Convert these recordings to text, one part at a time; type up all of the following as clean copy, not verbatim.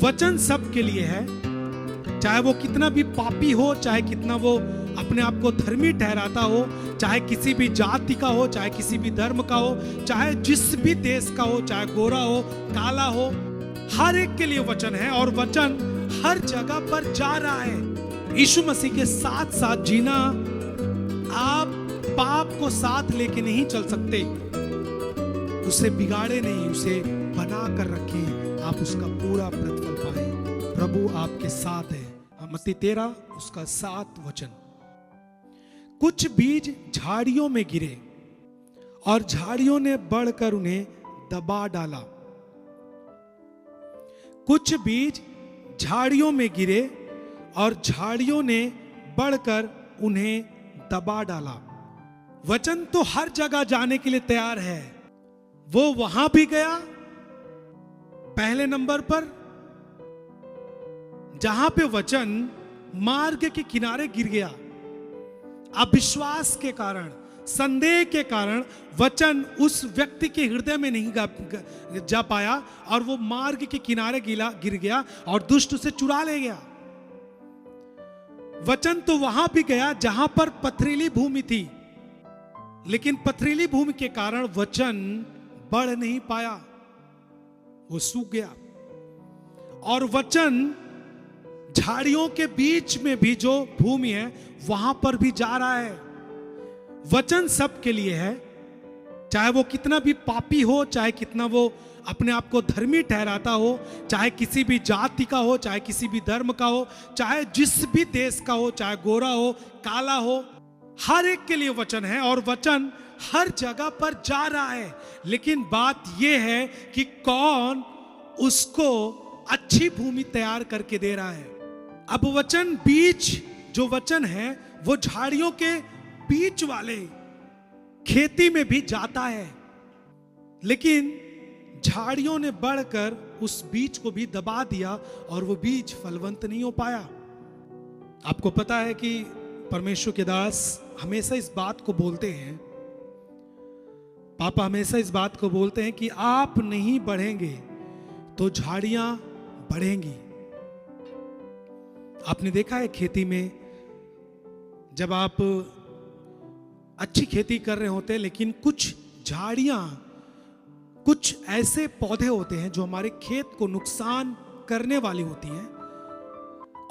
वचन सबके लिए है, चाहे वो कितना भी पापी हो, चाहे कितना वो अपने आप को धर्मी ठहराता हो, चाहे किसी भी जाति का हो, चाहे किसी भी धर्म का हो, चाहे जिस भी देश का हो, चाहे गोरा हो, काला हो, हर एक के लिए वचन है और वचन हर जगह पर जा रहा है। यीशु मसीह के साथ साथ जीना, आप पाप को साथ लेके नहीं चल सकते, उसे बिगाड़े नहीं, उसे बना कर रखें, आप उसका पूरा प्रतिफल पाएं। प्रभु आपके साथ है। मत्ती 13 उसका 7 वचन। कुछ बीज झाड़ियों में गिरे और झाड़ियों ने बढ़कर उन्हें दबा डाला। कुछ बीज झाड़ियों में गिरे और झाड़ियों ने बढ़कर उन्हें दबा डाला। वचन तो हर जगह जाने के लिए तैयार है। वो वहां भी गया, पहले नंबर पर जहां पे वचन मार्ग के किनारे गिर गया, अविश्वास के कारण, संदेह के कारण वचन उस व्यक्ति के हृदय में नहीं जा पाया और वो मार्ग के किनारे गिर गया और दुष्ट उसे चुरा ले गया। वचन तो वहां भी गया जहां पर पथरीली भूमि थी, लेकिन पथरीली भूमि के कारण वचन बढ़ नहीं पाया, वो सूख गया। और वचन झाड़ियों के बीच में भी जो भूमि है वहां पर भी जा रहा है। वचन सबके लिए है, चाहे वो कितना भी पापी हो, चाहे कितना वो अपने आप को धर्मी ठहराता हो, चाहे किसी भी जाति का हो, चाहे किसी भी धर्म का हो, चाहे जिस भी देश का हो, चाहे गोरा हो, काला हो, हर एक के लिए वचन है और वचन हर जगह पर जा रहा है। लेकिन बात यह है कि कौन उसको अच्छी भूमि तैयार करके दे रहा है। अब वचन बीज जो वचन है वो झाड़ियों के बीच वाले खेती में भी जाता है, लेकिन झाड़ियों ने बढ़कर उस बीज को भी दबा दिया और वो बीज फलवंत नहीं हो पाया। आपको पता है कि परमेश्वर के दास हमेशा इस बात को बोलते हैं, पापा हमेशा इस बात को बोलते हैं कि आप नहीं बढ़ेंगे तो झाड़ियां बढ़ेंगी। आपने देखा है खेती में, जब आप अच्छी खेती कर रहे होते हैं, लेकिन कुछ झाड़ियां, कुछ ऐसे पौधे होते हैं जो हमारे खेत को नुकसान करने वाली होती हैं,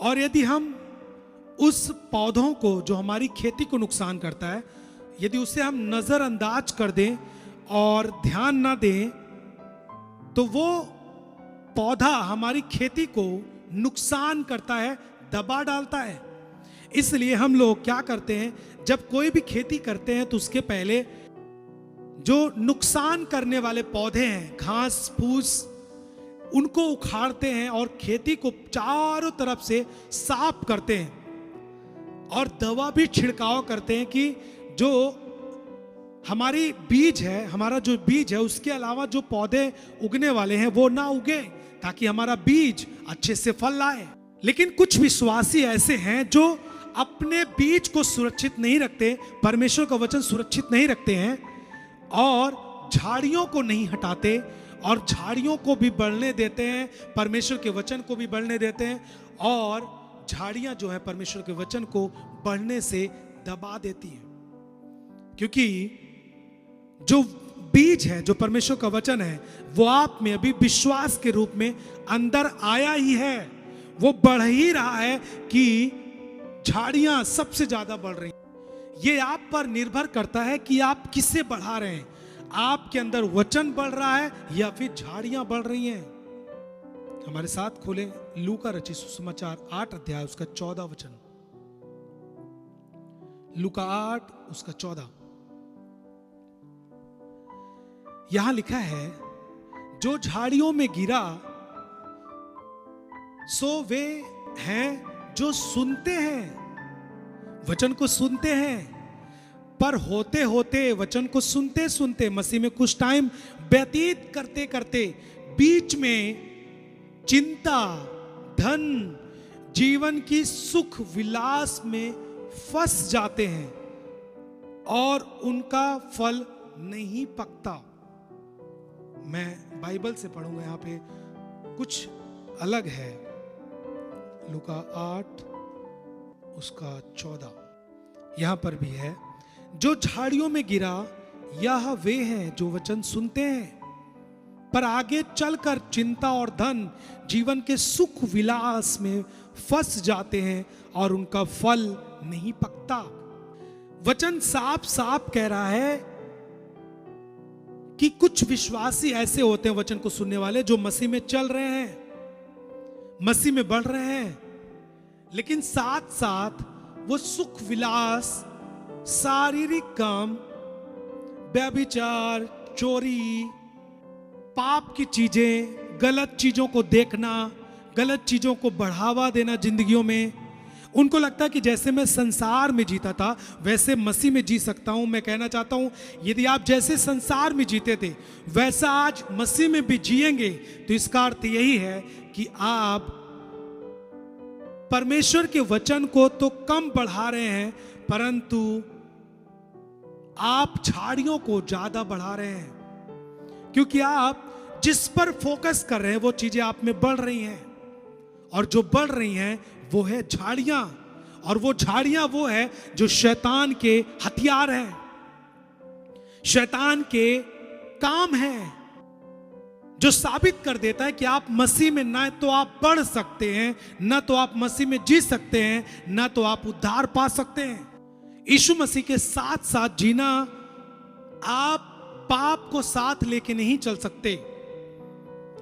और यदि हम उस पौधों को जो हमारी खेती को नुकसान करता है, यदि उसे हम नजरअंदाज कर दें और ध्यान ना दें, तो वो पौधा हमारी खेती को नुकसान करता है, दबा डालता है। इसलिए हम लोग क्या करते हैं, जब कोई भी खेती करते हैं तो उसके पहले जो नुकसान करने वाले पौधे हैं, घास फूस, उनको उखाड़ते हैं और खेती को चारों तरफ से साफ करते हैं और दवा भी छिड़काव करते हैं कि जो हमारी बीज है, हमारा जो बीज है, उसके अलावा जो पौधे उगने वाले हैं वो ना उगे, ताकि हमारा बीज अच्छे से फल लाए। लेकिन कुछ विश्वासी ऐसे हैं जो अपने बीज को सुरक्षित नहीं रखते, परमेश्वर का वचन सुरक्षित नहीं रखते हैं और झाड़ियों को नहीं हटाते और झाड़ियों को भी बढ़ने देते हैं, परमेश्वर के वचन को भी बढ़ने देते हैं, और झाड़ियां जो है परमेश्वर के वचन को बढ़ने से दबा देती हैं। क्योंकि जो बीज है, जो परमेश्वर का वचन है, वो आप में अभी विश्वास के रूप में अंदर आया ही है, वो बढ़ ही रहा है कि झाड़ियां सबसे ज्यादा बढ़ रही हैं। ये आप पर निर्भर करता है कि आप किससे बढ़ा रहे हैं, आपके अंदर वचन बढ़ रहा है या फिर झाड़ियां बढ़ रही हैं। हमारे साथ खोलें लूका रचित सुसमाचार 8 अध्याय उसका 14 वचन। लूका 8 उसका 14। यहां लिखा है, जो झाड़ियों में गिरा सो वे हैं जो सुनते हैं, वचन को सुनते हैं, पर होते होते वचन को सुनते सुनते मसीह में कुछ टाइम व्यतीत करते करते बीच में चिंता, धन, जीवन की सुख विलास में फंस जाते हैं और उनका फल नहीं पकता। मैं बाइबल से पढ़ूंगा, यहाँ पे कुछ अलग है। लूका 8 उसका 14 यहां पर भी है, जो झाड़ियों में गिरा यह वे हैं जो वचन सुनते हैं पर आगे चलकर चिंता और धन जीवन के सुख विलास में फंस जाते हैं और उनका फल नहीं पकता। वचन साफ साफ कह रहा है कि कुछ विश्वासी ऐसे होते हैं वचन को सुनने वाले जो मसीह में चल रहे हैं, मसीह में बढ़ रहे हैं, लेकिन साथ साथ वो सुख विलास, शारीरिक काम, व्यभिचार, चोरी, पाप की चीजें, गलत चीजों को देखना, गलत चीजों को बढ़ावा देना जिंदगियों में, उनको लगता है कि जैसे मैं संसार में जीता था वैसे मसीह में जी सकता हूं। मैं कहना चाहता हूं, यदि आप जैसे संसार में जीते थे वैसा आज मसीह में भी जिएंगे तो इसका अर्थ यही है कि आप परमेश्वर के वचन को तो कम बढ़ा रहे हैं परंतु आप झाड़ियों को ज्यादा बढ़ा रहे हैं, क्योंकि आप जिस पर फोकस कर रहे हैं वो चीजें आप में बढ़ रही हैं, और जो बढ़ रही हैं वो है झाड़ियां, और वो झाड़ियां वो है जो शैतान के हथियार हैं, शैतान के काम हैं, जो साबित कर देता है कि आप मसीह में ना तो आप बढ़ सकते हैं, ना तो आप मसीह में जी सकते हैं, ना तो आप उद्धार पा सकते हैं। यीशु मसीह के साथ साथ जीना, आप पाप को साथ लेके नहीं चल सकते।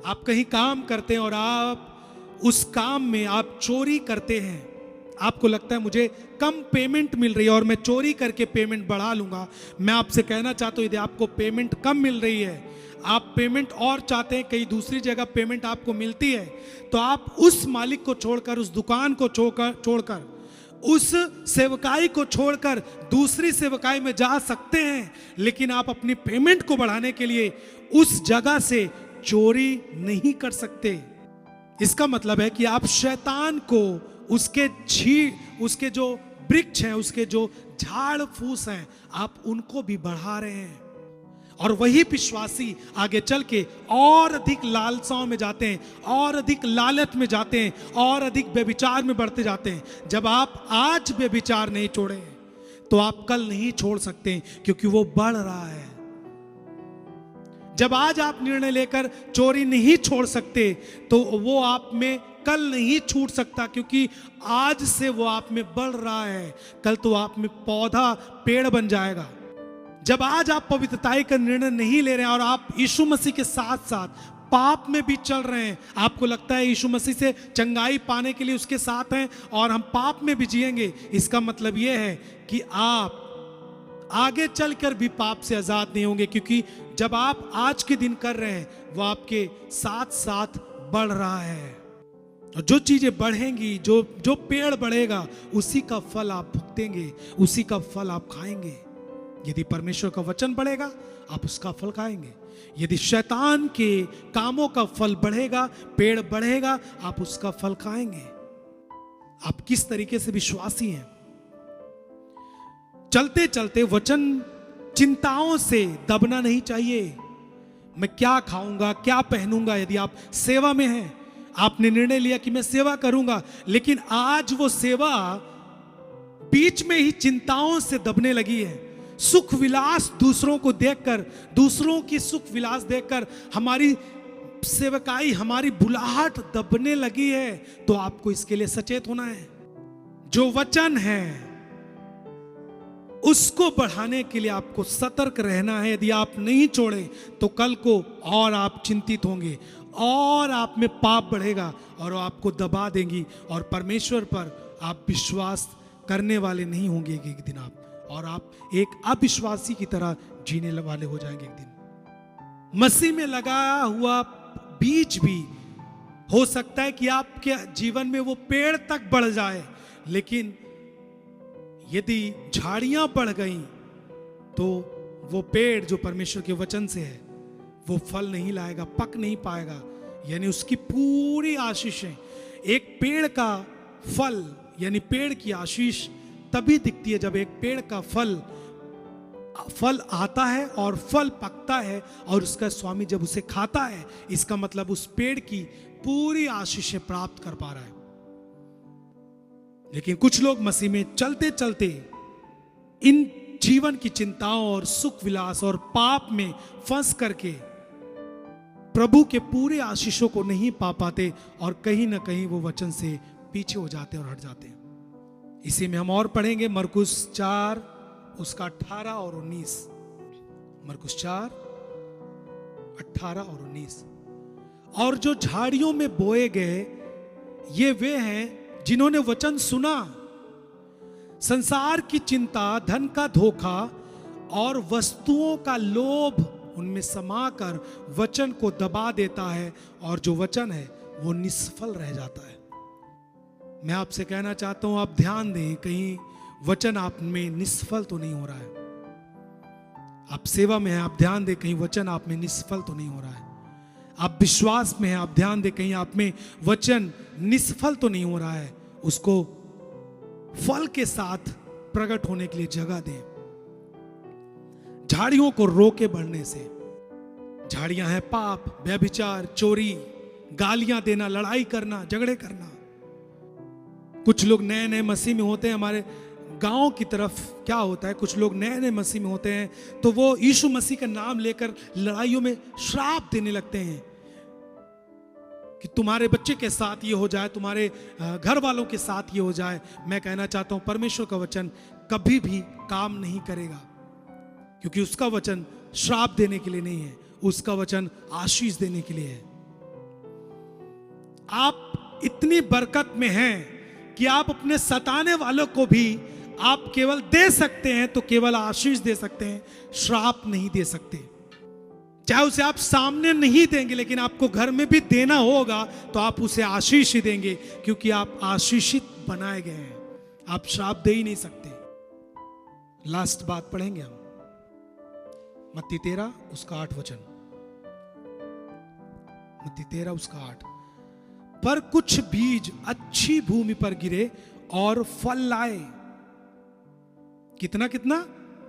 आप कहीं काम करते हैं और आप उस काम में आप चोरी करते हैं, आपको लगता है मुझे कम पेमेंट मिल रही है और मैं चोरी करके पेमेंट बढ़ा लूंगा। मैं आपसे कहना चाहता हूं, यदि आपको पेमेंट कम मिल रही है, आप पेमेंट और चाहते हैं, कहीं दूसरी जगह पेमेंट आपको मिलती है, तो आप उस मालिक को छोड़कर, उस दुकान को छोड़कर, उस सेवकाई को छोड़कर दूसरी सेवकाई में जा सकते हैं, लेकिन आप अपनी पेमेंट को बढ़ाने के लिए उस जगह से चोरी नहीं कर सकते। इसका मतलब है कि आप शैतान को उसके जो वृक्ष हैं, उसके जो झाड़ फूस हैं, आप उनको भी बढ़ा रहे हैं, और वही विश्वासी आगे चल के और अधिक लालसाओं में जाते हैं, और अधिक लालच में जाते हैं, और अधिक व्यभिचार में बढ़ते जाते हैं। जब आप आज व्यभिचार नहीं छोड़े तो आप कल नहीं छोड़ सकते, क्योंकि वो बढ़ रहा है। जब आज आप निर्णय लेकर चोरी नहीं छोड़ सकते तो वो आप में कल नहीं छूट सकता, क्योंकि आज से वो आप में बढ़ रहा है, कल तो आप में पौधा पेड़ बन जाएगा। जब आज आप पवित्रताई का निर्णय नहीं ले रहे हैं और आप यीशु मसीह के साथ साथ पाप में भी चल रहे हैं, आपको लगता है यीशु मसीह से चंगाई पाने के लिए उसके साथ हैं और हम पाप में भी जिएंगे, इसका मतलब यह है कि आप आगे चलकर भी पाप से आजाद नहीं होंगे, क्योंकि जब आप आज के दिन कर रहे हैं वो आपके साथ साथ बढ़ रहा है, और जो चीजें बढ़ेंगी, जो पेड़ बढ़ेगा, उसी का फल आप भुगतेंगे, उसी का फल आप खाएंगे। यदि परमेश्वर का वचन बढ़ेगा आप उसका फल खाएंगे, यदि शैतान के कामों का फल बढ़ेगा, पेड़ बढ़ेगा, आप उसका फल खाएंगे। आप किस तरीके से विश्वासी हैं? चलते चलते वचन चिंताओं से दबना नहीं चाहिए। मैं क्या खाऊंगा, क्या पहनूंगा? यदि आप सेवा में हैं, आपने निर्णय लिया कि मैं सेवा करूंगा, लेकिन आज वो सेवा बीच में ही चिंताओं से दबने लगी है। सुख विलास दूसरों को देखकर, दूसरों की सुख विलास देखकर हमारी सेवकाई, हमारी बुलाहट दबने लगी है, तो आपको इसके लिए सचेत होना है। जो वचन है उसको बढ़ाने के लिए आपको सतर्क रहना है। यदि आप नहीं छोड़े तो कल को और आप चिंतित होंगे, और आप में पाप बढ़ेगा और आपको दबा देंगी, और परमेश्वर पर आप विश्वास करने वाले नहीं होंगे एक दिन और आप एक अविश्वासी की तरह जीने वाले हो जाएंगे एक दिन। मसीह में लगाया हुआ बीज भी हो सकता है कि आपके जीवन में वो पेड़ तक बढ़ जाए, लेकिन यदि झाड़ियां बढ़ गई तो वो पेड़ जो परमेश्वर के वचन से है वो फल नहीं लाएगा, पक नहीं पाएगा। यानी उसकी पूरी आशीषें, एक पेड़ का फल यानी पेड़ की आशीष तभी दिखती है जब एक पेड़ का फल फल आता है और फल पकता है और उसका स्वामी जब उसे खाता है, इसका मतलब उस पेड़ की पूरी आशीषें प्राप्त कर पा रहा है। लेकिन कुछ लोग मसीह में चलते चलते इन जीवन की चिंताओं और सुख विलास और पाप में फंस करके प्रभु के पूरे आशीषों को नहीं पा पाते और कहीं ना कहीं वो वचन से पीछे हो जाते और हट जाते हैं। इसी में हम और पढ़ेंगे मरकुस 4 उसका 18 और 19। मरकुस 4 18 और 19। और जो झाड़ियों में बोए गए ये वे हैं जिन्होंने वचन सुना, संसार की चिंता, धन का धोखा और वस्तुओं का लोभ उनमें समाकर वचन को दबा देता है और जो वचन है वो निष्फल रह जाता है। मैं आपसे कहना चाहता हूं, आप ध्यान दें, कहीं वचन आप में निष्फल तो नहीं हो रहा है। आप सेवा में हैं, आप ध्यान दें, कहीं वचन आप में निष्फल तो नहीं हो रहा है। आप विश्वास में हैं, आप ध्यान दें, कहीं आप में वचन निष्फल तो नहीं हो रहा है। उसको फल के साथ प्रकट होने के लिए जगह दें। झाड़ियों को रोके बढ़ने से। झाड़ियां हैं पाप, व्यभिचार, चोरी, गालियां देना, लड़ाई करना, झगड़े करना। कुछ लोग नए नए मसीह में होते हैं। हमारे गांव की तरफ क्या होता है, कुछ लोग नए नए मसीह में होते हैं तो वो यीशु मसीह का नाम लेकर लड़ाइयों में श्राप देने लगते हैं कि तुम्हारे बच्चे के साथ ये हो जाए, तुम्हारे घर वालों के साथ ये हो जाए। मैं कहना चाहता हूं, परमेश्वर का वचन कभी भी काम नहीं करेगा, क्योंकि उसका वचन श्राप देने के लिए नहीं है, उसका वचन आशीष देने के लिए है। आप इतनी बरकत में हैं कि आप अपने सताने वालों को भी आप केवल दे सकते हैं, तो केवल आशीष दे सकते हैं, श्राप नहीं दे सकते। चाहे उसे आप सामने नहीं देंगे, लेकिन आपको घर में भी देना होगा तो आप उसे आशीष ही देंगे, क्योंकि आप आशीषित बनाए गए हैं। आप श्राप दे ही नहीं सकते। लास्ट बात पढ़ेंगे हम, मत्ती 13 उसका 8 वचन। मत्ती 13 उसका 8। पर कुछ बीज अच्छी भूमि पर गिरे और फल लाए। कितना कितना?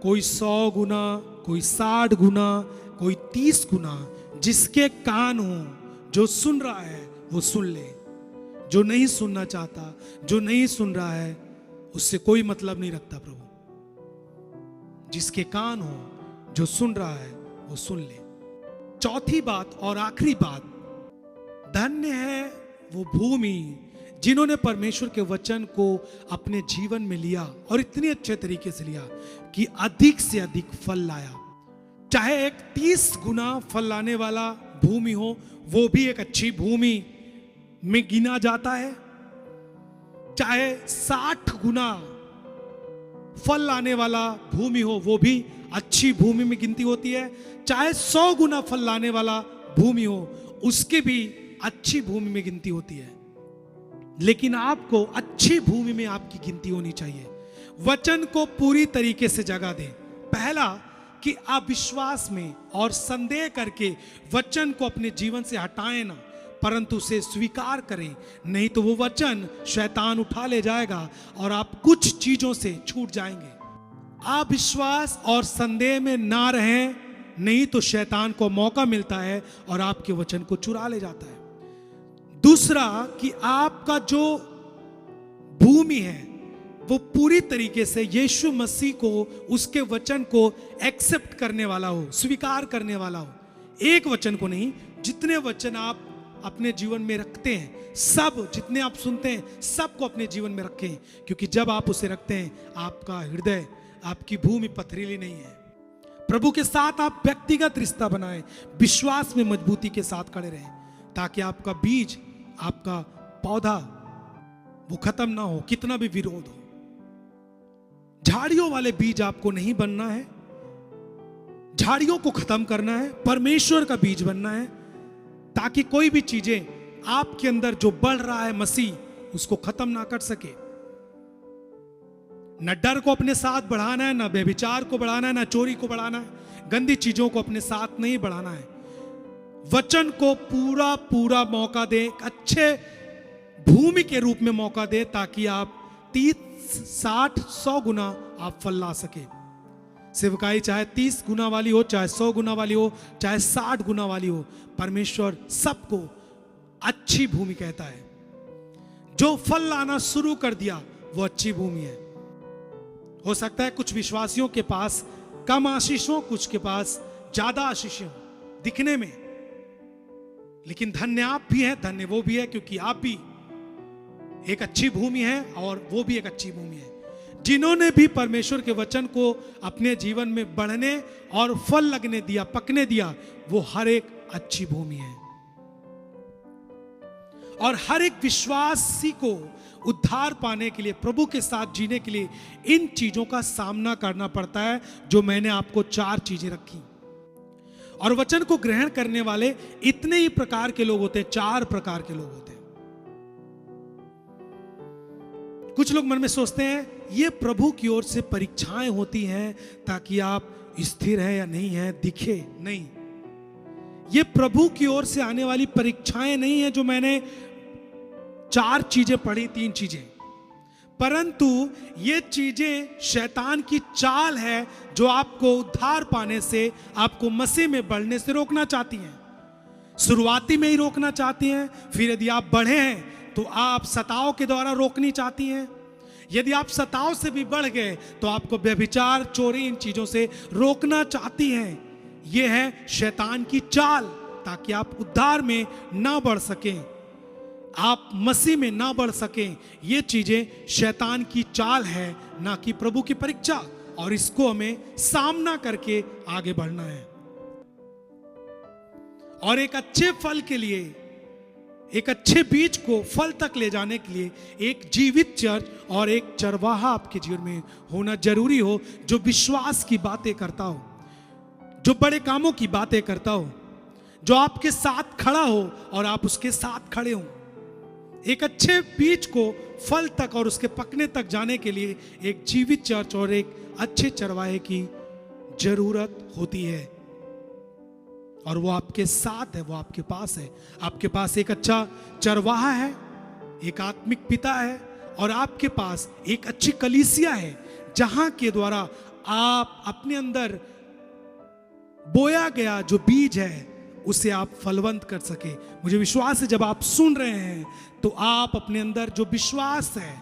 कोई 100 गुना, कोई 60 गुना, कोई 30 गुना। जिसके कान हो, जो सुन रहा है वो सुन ले। जो नहीं सुनना चाहता, जो नहीं सुन रहा है, उससे कोई मतलब नहीं रखता प्रभु। जिसके कान हो, जो सुन रहा है वो सुन ले। चौथी बात और आखिरी बात, धन्य है वो भूमि जिन्होंने परमेश्वर के वचन को अपने जीवन में लिया और इतने अच्छे तरीके से लिया कि अधिक से अधिक फल लाया। चाहे एक 30 गुना फल लाने वाला भूमि हो, वो भी एक अच्छी भूमि में गिना जाता है। चाहे 60 गुना फल लाने वाला भूमि हो, वो भी अच्छी भूमि में गिनती होती है। चाहे 100 गुना फल लाने वाला भूमि हो, उसके भी अच्छी भूमि में गिनती होती है। लेकिन आपको अच्छी भूमि में आपकी गिनती होनी चाहिए। वचन को पूरी तरीके से जगह दें। पहला कि आप विश्वास में और संदेह करके वचन को अपने जीवन से हटाएं ना, परंतु उसे स्वीकार करें। नहीं तो वो वचन शैतान उठा ले जाएगा और आप कुछ चीजों से छूट जाएंगे। आप विश्वास और संदेह में ना रहें, नहीं तो शैतान को मौका मिलता है और आपके वचन को चुरा ले जाता है। दूसरा कि आपका जो भूमि है वो पूरी तरीके से यीशु मसीह को, उसके वचन को एक्सेप्ट करने वाला हो, स्वीकार करने वाला हो। एक वचन को नहीं, जितने वचन आप अपने जीवन में रखते हैं, सब जितने आप सुनते हैं, सबको अपने जीवन में रखें। क्योंकि जब आप उसे रखते हैं, आपका हृदय, आपकी भूमि पथरीली नहीं है। प्रभु के साथ आप व्यक्तिगत रिश्ता बनाएं, विश्वास में मजबूती के साथ खड़े रहें, ताकि आपका बीज, आपका पौधा वो खत्म ना हो, कितना भी विरोध हो। झाड़ियों वाले बीज आपको नहीं बनना है, झाड़ियों को खत्म करना है, परमेश्वर का बीज बनना है, ताकि कोई भी चीजें आपके अंदर जो बढ़ रहा है मसीह, उसको खत्म ना कर सके। न डर को अपने साथ बढ़ाना है, न व्यभिचार को बढ़ाना है, न चोरी को बढ़ाना है, गंदी चीजों को अपने साथ नहीं बढ़ाना है। वचन को पूरा पूरा मौका दे, अच्छे भूमि के रूप में मौका दे, ताकि आप 30, 60, 100 गुना आप फल ला सके। सेवकाई चाहे 30 गुना वाली हो, चाहे 100 गुना वाली हो, चाहे 60 गुना वाली हो, परमेश्वर सबको अच्छी भूमि कहता है। जो फल लाना शुरू कर दिया वो अच्छी भूमि है। हो सकता है कुछ विश्वासियों के पास कम आशीष हो, कुछ के पास ज्यादा आशीष हो दिखने में, लेकिन धन्य आप भी हैं, धन्य वो भी है, क्योंकि आप भी एक अच्छी भूमि है और वो भी एक अच्छी भूमि है। जिन्होंने भी परमेश्वर के वचन को अपने जीवन में बढ़ने और फल लगने दिया, पकने दिया, वो हर एक अच्छी भूमि है। और हर एक विश्वासी को उद्धार पाने के लिए, प्रभु के साथ जीने के लिए इन चीजों का सामना करना पड़ता है, जो मैंने आपको 4 चीजें रखी। और वचन को ग्रहण करने वाले इतने ही प्रकार के लोग होते हैं, 4 प्रकार के लोग होते हैं। कुछ लोग मन में सोचते हैं ये प्रभु की ओर से परीक्षाएं होती हैं ताकि आप स्थिर है या नहीं है दिखे। नहीं, ये प्रभु की ओर से आने वाली परीक्षाएं नहीं है जो मैंने 4 चीजें पढ़ी, 3 चीजें, परंतु ये चीजें शैतान की चाल है जो आपको उद्धार पाने से, आपको मसीह में बढ़ने से रोकना चाहती हैं। शुरुआती में ही रोकना चाहती हैं, फिर यदि आप बढ़े हैं तो आप सताव के द्वारा रोकनी चाहती हैं। यदि आप सताव से भी बढ़ गए तो आपको व्यभिचार, चोरी, इन चीजों से रोकना चाहती हैं। यह है शैतान की चाल, ताकि आप उद्धार में ना बढ़ सकें, आप मसीह में ना बढ़ सकें। ये चीजें शैतान की चाल है, ना कि प्रभु की परीक्षा, और इसको हमें सामना करके आगे बढ़ना है। और एक अच्छे फल के लिए, एक अच्छे बीज को फल तक ले जाने के लिए एक जीवित चर्च और एक चरवाहा आपके जीवन में होना जरूरी हो, जो विश्वास की बातें करता हो, जो बड़े कामों की बातें करता हो, जो आपके साथ खड़ा हो और आप उसके साथ खड़े हो। एक अच्छे बीज को फल तक और उसके पकने तक जाने के लिए एक जीवित चर्च और एक अच्छे चरवाहे की जरूरत होती है। और वो आपके साथ है, वो आपके पास है। आपके पास एक अच्छा चरवाहा है, एक आत्मिक पिता है, और आपके पास एक अच्छी कलीसिया है, जहां के द्वारा आप अपने अंदर बोया गया जो बीज है उसे आप फलवंत कर सके। मुझे विश्वास है जब आप सुन रहे हैं तो आप अपने अंदर जो विश्वास है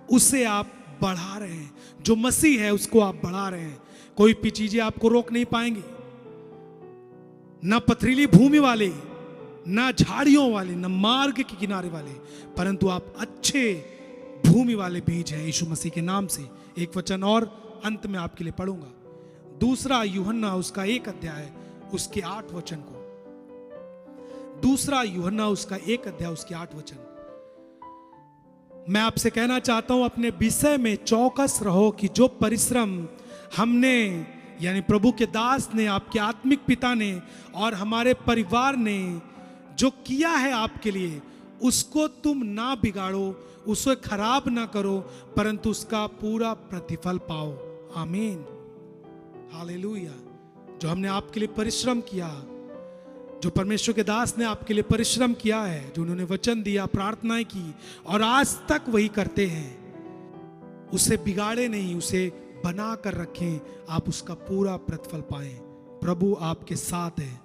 उसे आप बढ़ा रहे हैं, जो मसीह है उसको आप बढ़ा रहे हैं। कोई भी चीजें आपको रोक नहीं पाएंगी, ना पथरीली भूमि वाले, ना झाड़ियों वाले, ना मार्ग के किनारे वाले, परंतु आप अच्छे भूमि वाले बीज हैं यीशु मसीह के नाम से। एक वचन और अंत में आपके लिए पढ़ूंगा, 2 यूहन्ना उसका 1 अध्याय उसके 8 वचन को। 2 यूहन्ना उसका 1 अध्याय उसके 8 वचन। मैं आपसे कहना चाहता हूं, अपने विषय में चौकस रहो कि जो परिश्रम हमने, यानी प्रभु के दास ने, आपके आत्मिक पिता ने और हमारे परिवार ने जो किया है आपके लिए, उसको तुम ना बिगाड़ो, उसे खराब ना करो, परंतु उसका पूरा प्रतिफल पाओ। आमीन, हालेलुया। जो हमने आपके लिए परिश्रम किया, जो परमेश्वर के दास ने आपके लिए परिश्रम किया है, जो उन्होंने वचन दिया, प्रार्थनाएं की और आज तक वही करते हैं, उसे बिगाड़े नहीं, उसे बना कर रखें, आप उसका पूरा प्रतिफल पाएं। प्रभु आपके साथ है।